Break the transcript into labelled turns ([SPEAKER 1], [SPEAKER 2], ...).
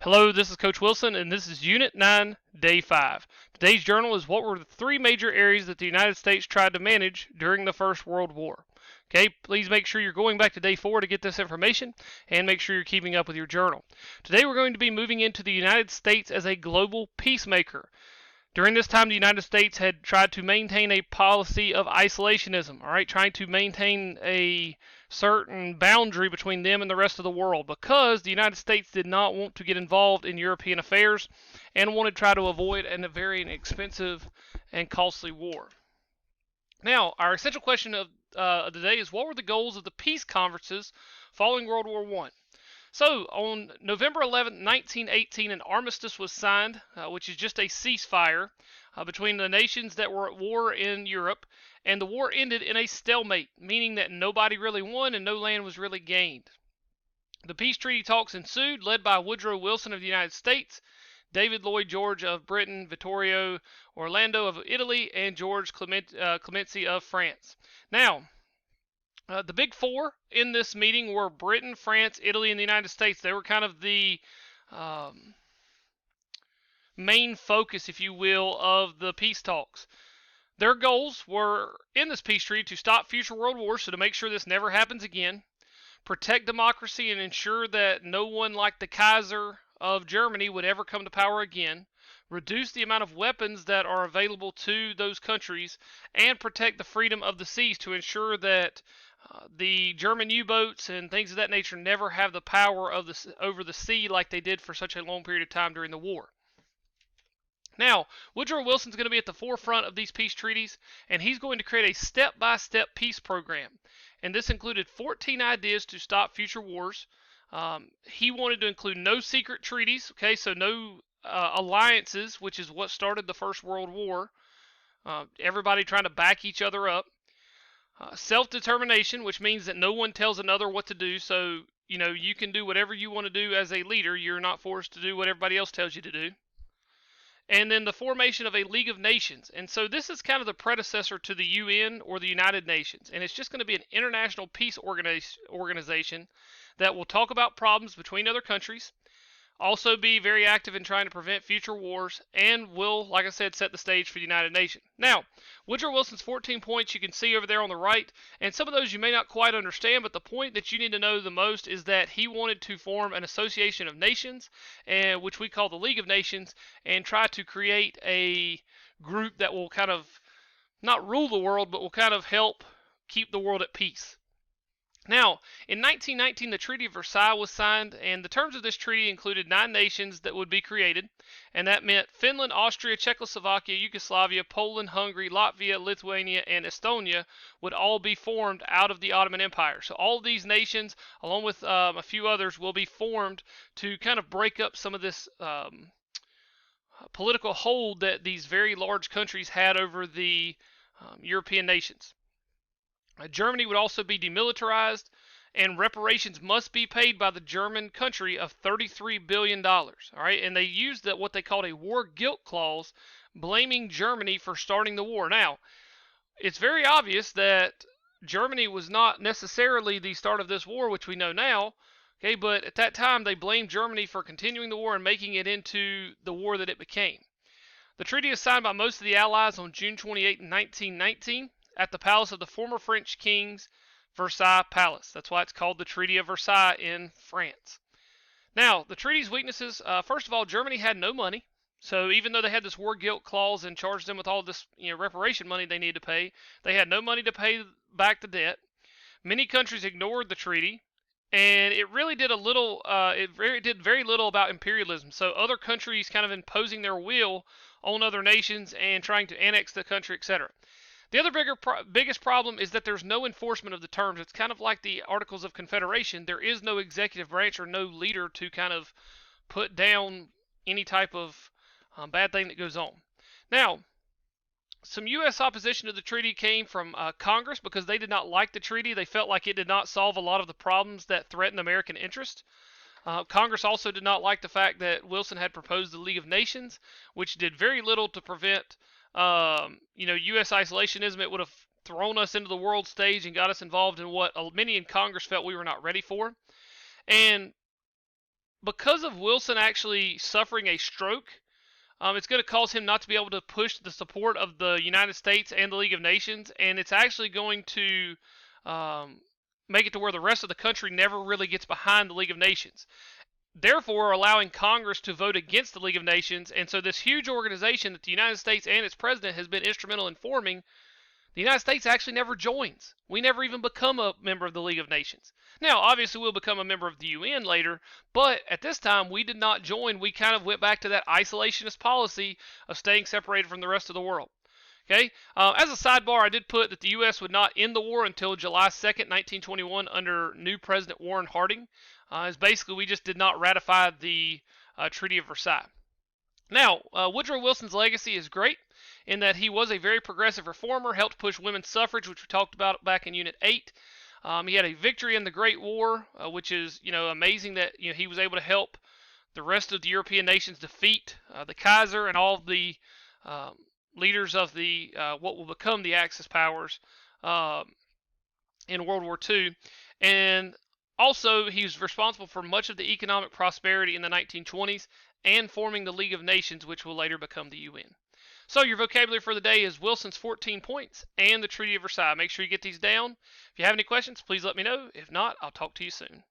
[SPEAKER 1] Hello, this is Coach Wilson, and this is Unit 9, Day 5. Today's journal is what were the three major areas that the United States tried to manage during the First World War. Okay, please make sure you're going back to Day 4 to get this information, and make sure you're keeping up with your journal. Today we're going to be moving into the United States as a global peacemaker. During this time, the United States had tried to maintain a policy of isolationism, all right, trying to maintain a certain boundary between them and the rest of the world because the United States did not want to get involved in European affairs and wanted to try to avoid a very expensive and costly war. Now, our essential question of the day is what were the goals of the peace conferences following World War I? So, on November 11, 1918, an armistice was signed, which is just a ceasefire between the nations that were at war in Europe, and the war ended in a stalemate, meaning that nobody really won and no land was really gained. The peace treaty talks ensued, led by Woodrow Wilson of the United States, David Lloyd George of Britain, Vittorio Orlando of Italy, and George Clemenceau of France. Now, the big four in this meeting were Britain, France, Italy, and the United States. They were kind of the um, main focus, if you will, of the peace talks. Their goals were in this peace treaty to stop future world wars, so to make sure this never happens again, protect democracy and ensure that no one like the Kaiser of Germany would ever come to power again, reduce the amount of weapons that are available to those countries, and protect the freedom of the seas to ensure that the German U-boats and things of that nature never have the power of over the sea like they did for such a long period of time during the war. Now, Woodrow Wilson's going to be at the forefront of these peace treaties, and he's going to create a step-by-step peace program. And this included 14 ideas to stop future wars. He wanted to include no secret treaties, okay, so no alliances, which is what started the First World War. Everybody trying to back each other up. Self-determination, which means that no one tells another what to do, so you can do whatever you want to do as a leader. You're not forced to do what everybody else tells you to do. And then the formation of a League of Nations. And so this is kind of the predecessor to the UN or the United Nations. And it's just going to be an international peace organization that will talk about problems between other countries, also be very active in trying to prevent future wars, and will, like I said, set the stage for the United Nations. Now, Woodrow Wilson's 14 points you can see over there on the right, and some of those you may not quite understand, but the point that you need to know the most is that he wanted to form an association of nations, which we call the League of Nations, and try to create a group that will kind of not rule the world, but will kind of help keep the world at peace. Now, in 1919, the Treaty of Versailles was signed, and the terms of this treaty included 9 nations that would be created, and that meant Finland, Austria, Czechoslovakia, Yugoslavia, Poland, Hungary, Latvia, Lithuania, and Estonia would all be formed out of the Ottoman Empire. So all of these nations, along with a few others, will be formed to kind of break up some of this political hold that these very large countries had over the European nations. Germany would also be demilitarized, and reparations must be paid by the German country of $33 billion. All right, and they used what they called a war guilt clause, blaming Germany for starting the war. Now, it's very obvious that Germany was not necessarily the start of this war, which we know now. Okay, but at that time they blamed Germany for continuing the war and making it into the war that it became. The treaty is signed by most of the Allies on June 28, 1919 at the palace of the former French king's Versailles Palace. That's why it's called the Treaty of Versailles in France. Now, the treaty's weaknesses, first of all, Germany had no money. So even though they had this war guilt clause and charged them with all this reparation money they needed to pay, they had no money to pay back the debt. Many countries ignored the treaty, and it really did did very little about imperialism. So other countries kind of imposing their will on other nations and trying to annex the country, etc. The other biggest problem is that there's no enforcement of the terms. It's kind of like the Articles of Confederation. There is no executive branch or no leader to kind of put down any type of bad thing that goes on. Now, some U.S. opposition to the treaty came from Congress because they did not like the treaty. They felt like it did not solve a lot of the problems that threatened American interest. Congress also did not like the fact that Wilson had proposed the League of Nations, which did very little to prevent U.S. isolationism. It would have thrown us into the world stage and got us involved in what many in Congress felt we were not ready for. because of Wilson actually suffering a stroke, it's going to cause him not to be able to push the support of the United States and the League of Nations, and it's actually going to um, make it to where the rest of the country never really gets behind the League of Nations, therefore allowing Congress to vote against the League of Nations. And so this huge organization that the United States and its president has been instrumental in forming, the United States actually never joins. We never even become a member of the League of Nations. Now, obviously, we'll become a member of the UN later, but at this time, we did not join. We kind of went back to that isolationist policy of staying separated from the rest of the world. Okay. As a sidebar, I did put that the U.S. would not end the war until July 2nd, 1921, under new President Warren Harding. As basically, we just did not ratify the Treaty of Versailles. Now, Woodrow Wilson's legacy is great in that he was a very progressive reformer, helped push women's suffrage, which we talked about back in Unit 8. He had a victory in the Great War, which is, amazing that he was able to help the rest of the European nations defeat the Kaiser and all of the leaders of the what will become the Axis powers in World War II. And also, he was responsible for much of the economic prosperity in the 1920s and forming the League of Nations, which will later become the UN. So your vocabulary for the day is Wilson's 14 points and the Treaty of Versailles. Make sure you get these down. If you have any questions, please let me know. If not, I'll talk to you soon.